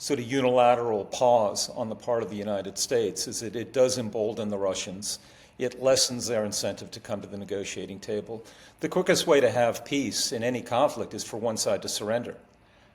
sort of unilateral pause on the part of the United States is that it does embolden the Russians. It lessens their incentive to come to the negotiating table. The quickest way to have peace in any conflict is for one side to surrender.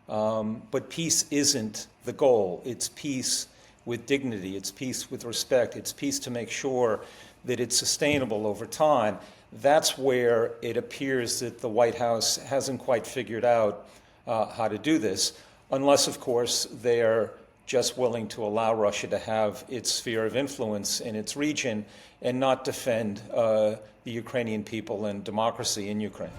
But peace isn't the goal. It's peace with dignity. It's peace with respect. It's peace to make sure that it's sustainable over time. That's where it appears that the White House hasn't quite figured out how to do this, unless, of course, they're just willing to allow Russia to have its sphere of influence in its region and not defend the Ukrainian people and democracy in Ukraine.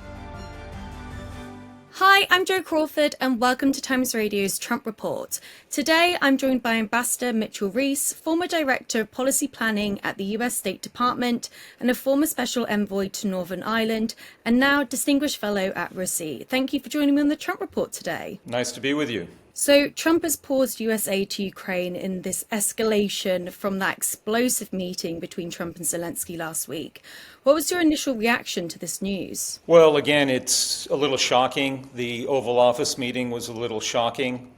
Hi, I'm Jo Crawford and welcome to Times Radio's Trump Report. Today I'm joined by Ambassador Mitchell Reiss, former Director of Policy Planning at the US State Department and a former Special Envoy to Northern Ireland and now Distinguished Fellow at RUSI. Thank you for joining me on the Trump Report today. Nice to be with you. So Trump has paused US aid to Ukraine in this escalation from that explosive meeting between Trump and Zelensky last week. What was your initial reaction to this news? Well, again, it's a little shocking. The Oval Office meeting was a little shocking.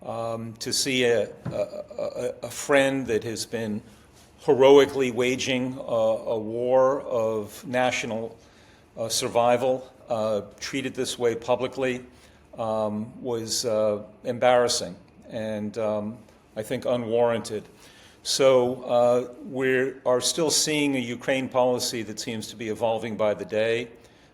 To see a friend that has been heroically waging a war of national survival treated this way publicly was embarrassing and I think unwarranted. So we are still seeing a Ukraine policy that seems to be evolving by the day.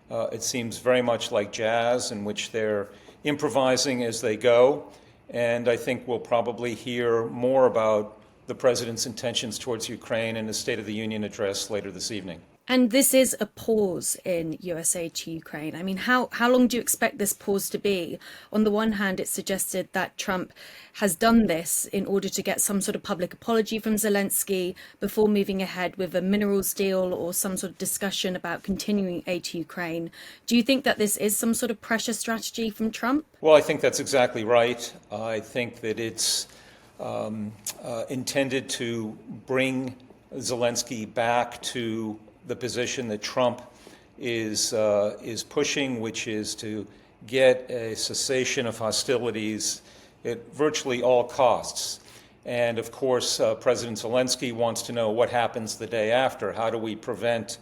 It seems very much like jazz, in which they're improvising as they go. And I think we'll probably hear more about the president's intentions towards Ukraine in his State of the Union address later this evening. And this is a pause in US aid to Ukraine. I mean, how long do you expect this pause to be? On the one hand, it's suggested that Trump has done this in order to get some sort of public apology from Zelensky before moving ahead with a minerals deal or some sort of discussion about continuing aid to Ukraine. Do you think that this is some sort of pressure strategy from Trump? Well, I think that's exactly right. I think that it's intended to bring Zelensky back to the position that Trump is pushing, which is to get a cessation of hostilities at virtually all costs. And of course, President Zelensky wants to know what happens the day after. How do we prevent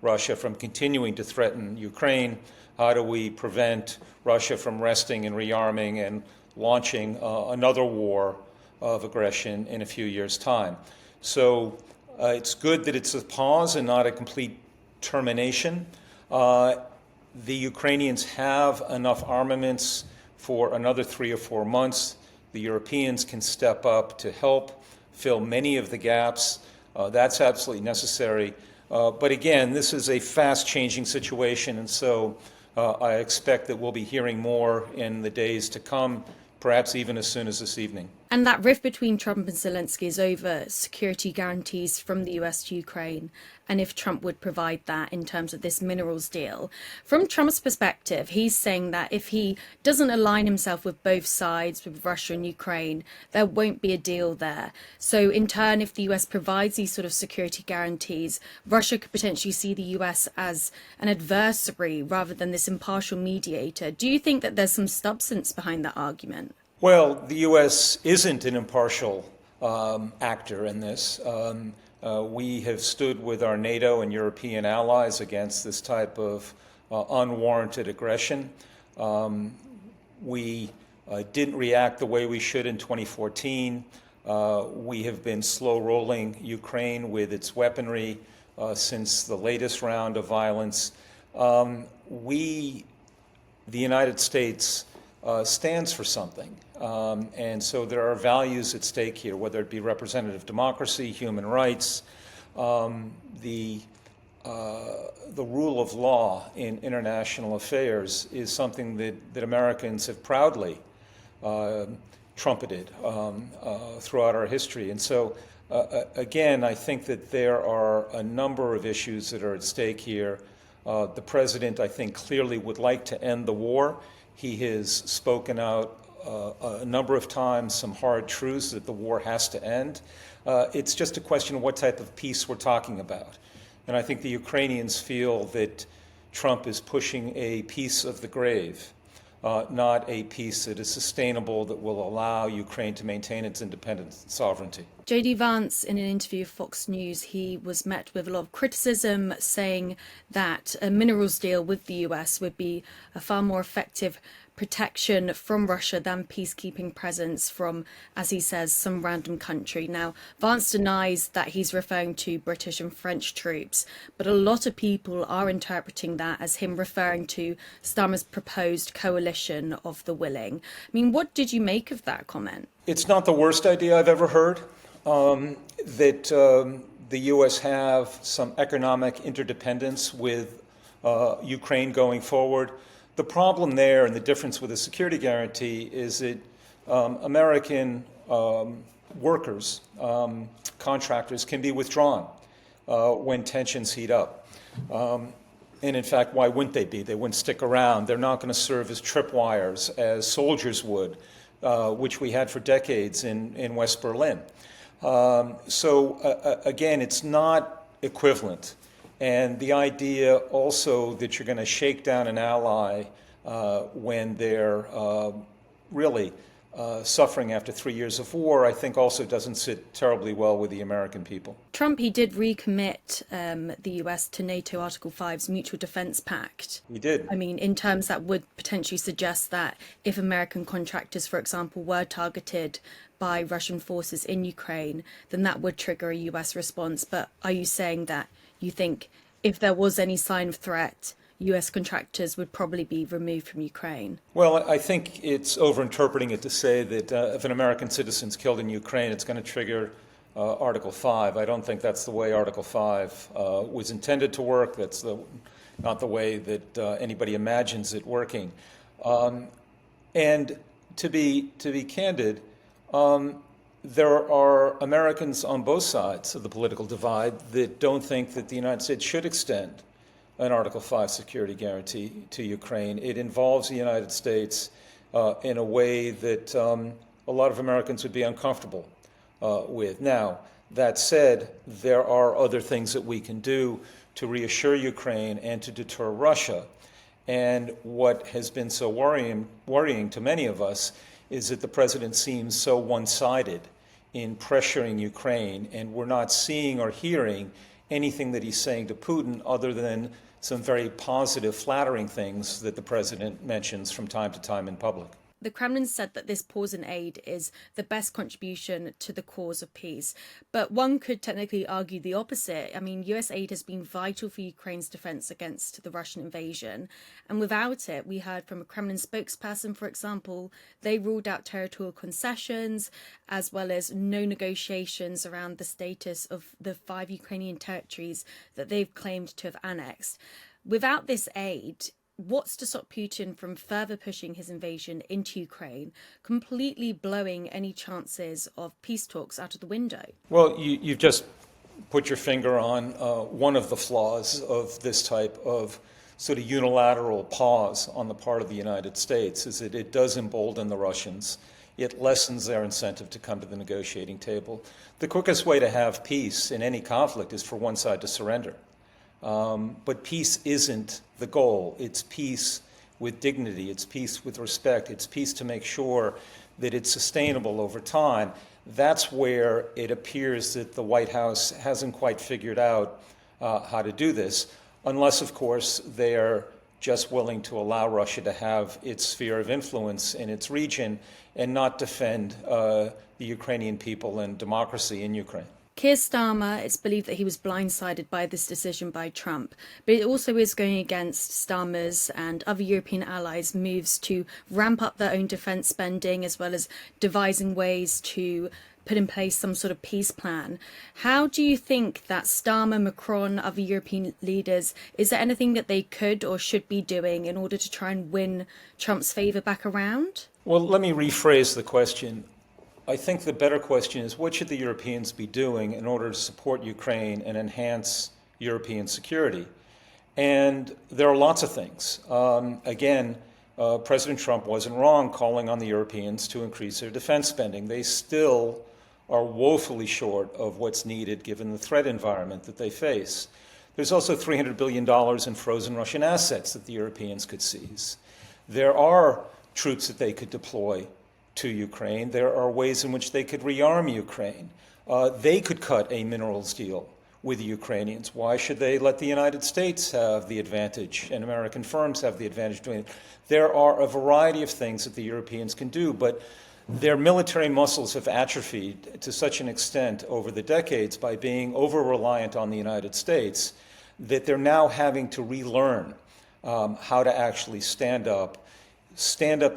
Russia from continuing to threaten Ukraine? How do we prevent Russia from resting and rearming and launching another war of aggression in a few years' time? So it's good that it's a pause and not a complete termination. The Ukrainians have enough armaments for another 3 or 4 months. The Europeans can step up to help fill many of the gaps. That's absolutely necessary. But again, this is a fast-changing situation, and so I expect that we'll be hearing more in the days to come, perhaps even as soon as this evening. And that rift between Trump and Zelensky is over security guarantees from the US to Ukraine, and if Trump would provide that in terms of this minerals deal. From Trump's perspective, he's saying that if he doesn't align himself with both sides, with Russia and Ukraine, there won't be a deal there. So in turn, if the US provides these sort of security guarantees, Russia could potentially see the US as an adversary rather than this impartial mediator. Do you think that there's some substance behind that argument? Well, the U.S. isn't an impartial actor in this. We have stood with our NATO and European allies against this type of unwarranted aggression. We didn't react the way we should in 2014. We have been slow-rolling Ukraine with its weaponry since the latest round of violence. The United States, stands for something. And so there are values at stake here, whether it be representative democracy, human rights, the rule of law in international affairs is something that Americans have proudly trumpeted throughout our history. And so, again, I think that there are a number of issues that are at stake here. The president, I think, clearly would like to end the war. He has spoken out a number of times some hard truths that the war has to end. It's just a question of what type of peace we're talking about. And I think the Ukrainians feel that Trump is pushing a piece of the grave. not a peace that is sustainable, that will allow Ukraine to maintain its independence and sovereignty. J.D. Vance, in an interview with Fox News, he was met with a lot of criticism, saying that a minerals deal with the US would be a far more effective protection from Russia than peacekeeping presence from, as he says, some random country. Now, Vance denies that he's referring to British and French troops, but a lot of people are interpreting that as him referring to Starmer's proposed coalition of the willing. I mean, what did you make of that comment? It's not the worst idea I've ever heard, that the U.S. have some economic interdependence with Ukraine going forward. The problem there and the difference with a security guarantee is that American workers, contractors, can be withdrawn when tensions heat up. And in fact, why wouldn't they be? They wouldn't stick around. They're not going to serve as tripwires as soldiers would, which we had for decades in West Berlin. Again, it's not equivalent. And the idea also that you're going to shake down an ally when they're really suffering after 3 years of war, I think also doesn't sit terribly well with the American people. Trump, he did recommit the US to NATO Article 5's Mutual Defense Pact. He did. I mean, in terms that would potentially suggest that if American contractors, for example, were targeted by Russian forces in Ukraine, then that would trigger a US response. But are you saying that you think if there was any sign of threat, US contractors would probably be removed from Ukraine? Well, I think it's overinterpreting it to say that if an American citizen's killed in Ukraine, it's going to trigger Article 5. I don't think that's the way Article 5 was intended to work. That's not the way that anybody imagines it working. And to be candid, there are Americans on both sides of the political divide that don't think that the United States should extend an Article 5 security guarantee to Ukraine. It involves the United States in a way that a lot of Americans would be uncomfortable with. Now, that said, there are other things that we can do to reassure Ukraine and to deter Russia. And what has been so worrying to many of us is that the president seems so one-sided in pressuring Ukraine, and we're not seeing or hearing anything that he's saying to Putin other than some very positive, flattering things that the president mentions from time to time in public. The Kremlin said that this pause in aid is the best contribution to the cause of peace. But one could technically argue the opposite. I mean, US aid has been vital for Ukraine's defense against the Russian invasion. And without it, we heard from a Kremlin spokesperson, for example, they ruled out territorial concessions, as well as no negotiations around the status of the 5 Ukrainian territories that they've claimed to have annexed. Without this aid, what's to stop Putin from further pushing his invasion into Ukraine, completely blowing any chances of peace talks out of the window? Well, you've just put your finger on one of the flaws of this type of sort of unilateral pause on the part of the United States, is that it does embolden the Russians. It lessens their incentive to come to the negotiating table. The quickest way to have peace in any conflict is for one side to surrender. But peace isn't the goal. It's peace with dignity. It's peace with respect. It's peace to make sure that it's sustainable over time. That's where it appears that the White House hasn't quite figured out how to do this, unless, of course, they're just willing to allow Russia to have its sphere of influence in its region and not defend the Ukrainian people and democracy in Ukraine. Keir Starmer, it's believed that he was blindsided by this decision by Trump, but it also is going against Starmer's and other European allies' moves to ramp up their own defence spending, as well as devising ways to put in place some sort of peace plan. How do you think that Starmer, Macron, other European leaders, is there anything that they could or should be doing in order to try and win Trump's favour back around? Well, let me rephrase the question. I think the better question is, what should the Europeans be doing in order to support Ukraine and enhance European security? And there are lots of things. President Trump wasn't wrong calling on the Europeans to increase their defense spending. They still are woefully short of what's needed given the threat environment that they face. There's also $300 billion in frozen Russian assets that the Europeans could seize. There are troops that they could deploy to Ukraine. There are ways in which they could rearm Ukraine. They could cut a minerals deal with the Ukrainians. Why should they let the United States have the advantage and American firms have the advantage doing it? There are a variety of things that the Europeans can do, but their military muscles have atrophied to such an extent over the decades by being over-reliant on the United States that they're now having to relearn how to actually stand up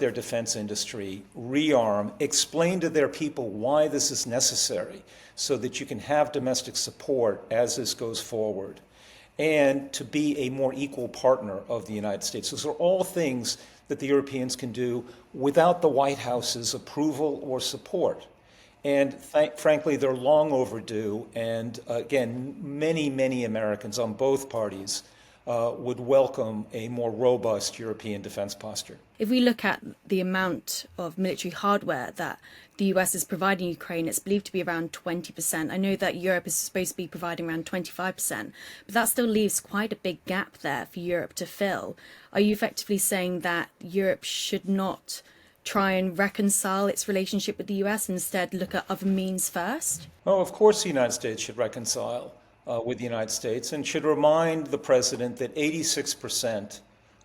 their defense industry, rearm, explain to their people why this is necessary so that you can have domestic support as this goes forward, and to be a more equal partner of the United States. Those are all things that the Europeans can do without the White House's approval or support. And frankly, they're long overdue. And again, many, many Americans on both parties would welcome a more robust European defense posture. If we look at the amount of military hardware that the US is providing Ukraine, it's believed to be around 20%. I know that Europe is supposed to be providing around 25%, but that still leaves quite a big gap there for Europe to fill. Are you effectively saying that Europe should not try and reconcile its relationship with the US, instead look at other means first? Oh, of course the United States should reconcile with the United States and should remind the president that 86%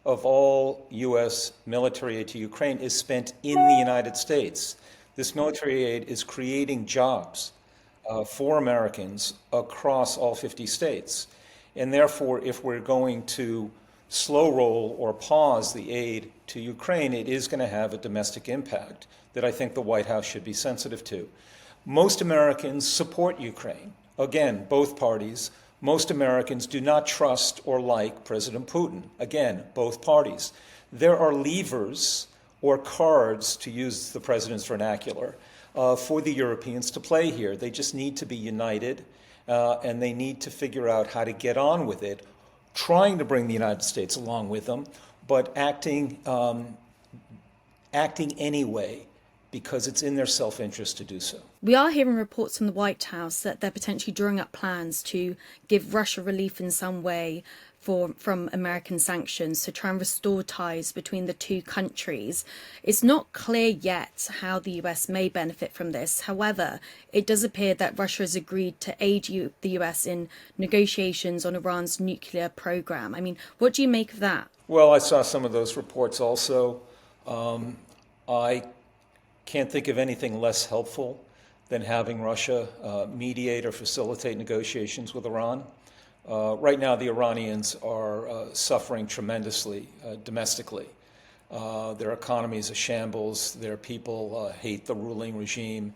of all U.S. military aid to Ukraine is spent in the United States. This military aid is creating jobs for Americans across all 50 states. And therefore, if we're going to slow roll or pause the aid to Ukraine, it is going to have a domestic impact that I think the White House should be sensitive to. Most Americans support Ukraine. Again, both parties. Most Americans do not trust or like President Putin. Again, both parties. There are levers or cards, to use the president's vernacular, for the Europeans to play here. They just need to be united, and they need to figure out how to get on with it, trying to bring the United States along with them, but acting anyway, because it's in their self-interest to do so. We are hearing reports from the White House that they're potentially drawing up plans to give Russia relief in some way from American sanctions to try and restore ties between the two countries. It's not clear yet how the US may benefit from this. However, it does appear that Russia has agreed to aid the US in negotiations on Iran's nuclear program. I mean, what do you make of that? Well, I saw some of those reports also. I can't think of anything less helpful than having Russia mediate or facilitate negotiations with Iran. Right now, the Iranians are suffering tremendously domestically. Their economy is a shambles. Their people hate the ruling regime.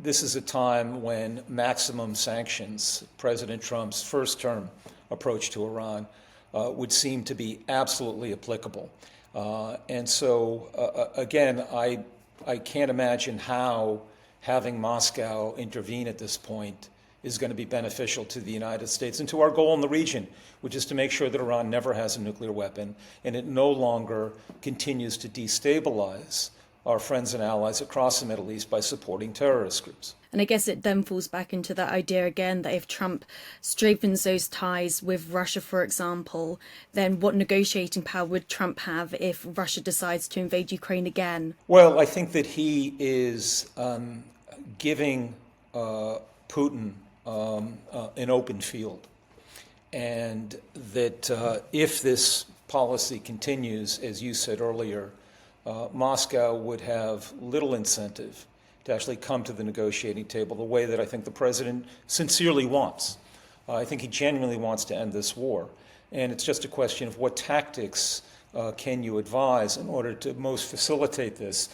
This is a time when maximum sanctions, President Trump's first term approach to Iran, would seem to be absolutely applicable. And so, again, I can't imagine how having Moscow intervene at this point is going to be beneficial to the United States and to our goal in the region, which is to make sure that Iran never has a nuclear weapon and it no longer continues to destabilize our friends and allies across the Middle East by supporting terrorist groups. And I guess it then falls back into that idea again that if Trump strengthens those ties with Russia, for example, then what negotiating power would Trump have if Russia decides to invade Ukraine again? Well, I think that he is giving Putin an open field, and that if this policy continues, as you said earlier, Moscow would have little incentive to actually come to the negotiating table the way that I think the president sincerely wants. I think he genuinely wants to end this war. And it's just a question of what tactics can you advise in order to most facilitate this.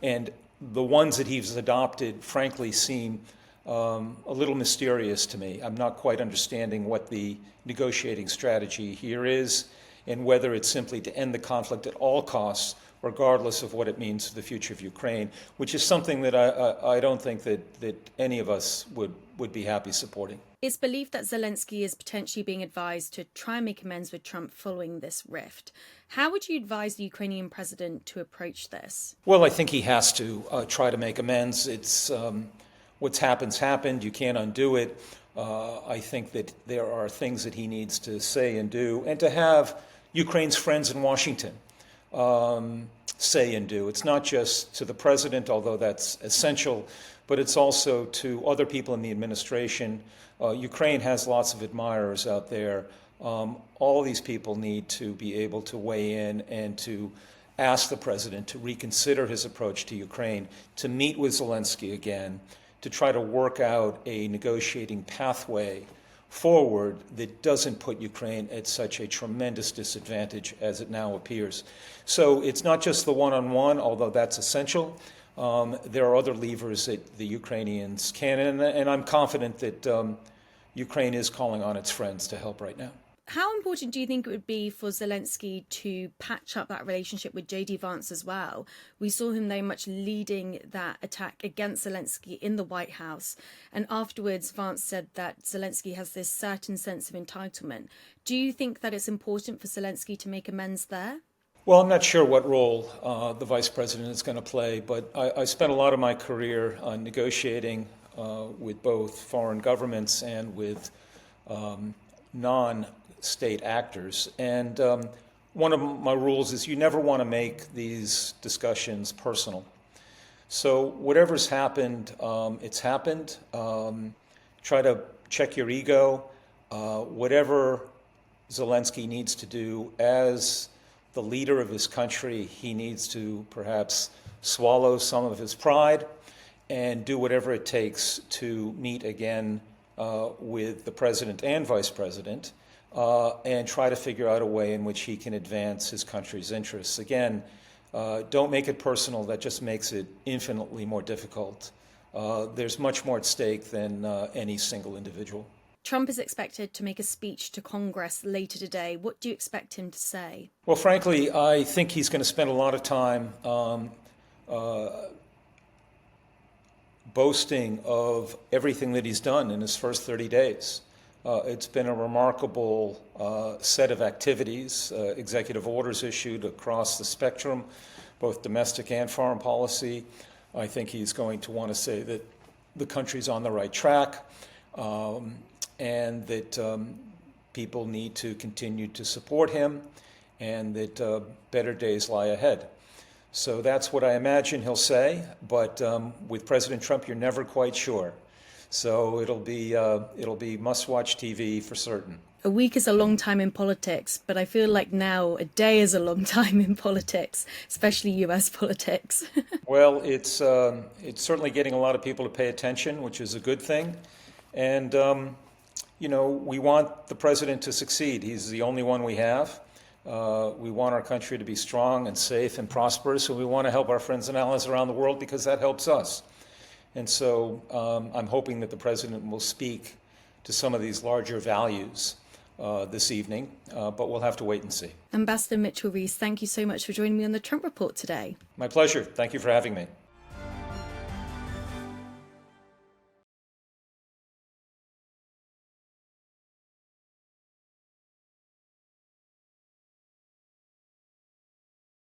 And the ones that he's adopted, frankly, seem a little mysterious to me. I'm not quite understanding what the negotiating strategy here is and whether it's simply to end the conflict at all costs, regardless of what it means for the future of Ukraine, which is something that I don't think that any of us would be happy supporting. It's believed that Zelensky is potentially being advised to try and make amends with Trump following this rift. How would you advise the Ukrainian president to approach this? Well, I think he has to try to make amends. It's what's happened. You can't undo it. I think that there are things that he needs to say and do, and to have Ukraine's friends in Washington say and do. It's not just to the president, although that's essential, but it's also to other people in the administration. Ukraine has lots of admirers out there. All of these people need to be able to weigh in and to ask the president to reconsider his approach to Ukraine, to meet with Zelensky again, to try to work out a negotiating pathway forward that doesn't put Ukraine at such a tremendous disadvantage as it now appears. So it's not just the one-on-one, although that's essential. There are other levers that the Ukrainians can, and I'm confident that Ukraine is calling on its friends to help right now. How important do you think it would be for Zelensky to patch up that relationship with J.D. Vance as well? We saw him very much leading that attack against Zelensky in the White House. And afterwards, Vance said that Zelensky has this certain sense of entitlement. Do you think that it's important for Zelensky to make amends there? Well, I'm not sure what role the vice president is going to play, but I spent a lot of my career negotiating with both foreign governments and with non-state actors. And one of my rules is you never want to make these discussions personal. So whatever's happened, it's happened. Try to check your ego. Whatever Zelensky needs to do as the leader of his country, he needs to perhaps swallow some of his pride and do whatever it takes to meet again with the president and vice president and try to figure out a way in which he can advance his country's interests. Again, don't make it personal. That just makes it infinitely more difficult. There's much more at stake than any single individual. Trump is expected to make a speech to Congress later today. What do you expect him to say? Well, frankly, I think he's going to spend a lot of time boasting of everything that he's done in his first 30 days. It's been a remarkable set of activities, executive orders issued across the spectrum, both domestic and foreign policy. I think he's going to want to say that the country's on the right track. And that people need to continue to support him and that better days lie ahead. So that's what I imagine he'll say, but with President Trump, you're never quite sure. So it'll be must-watch TV for certain. A week is a long time in politics, but I feel like now a day is a long time in politics, especially US politics. Well, it's certainly getting a lot of people to pay attention, which is a good thing. And you know, we want the president to succeed. He's the only one we have. We want our country to be strong and safe and prosperous, and we want to help our friends and allies around the world because that helps us. And so I'm hoping that the president will speak to some of these larger values this evening, but we'll have to wait and see. Ambassador Mitchell Reiss, thank you so much for joining me on the Trump Report today. My pleasure. Thank you for having me.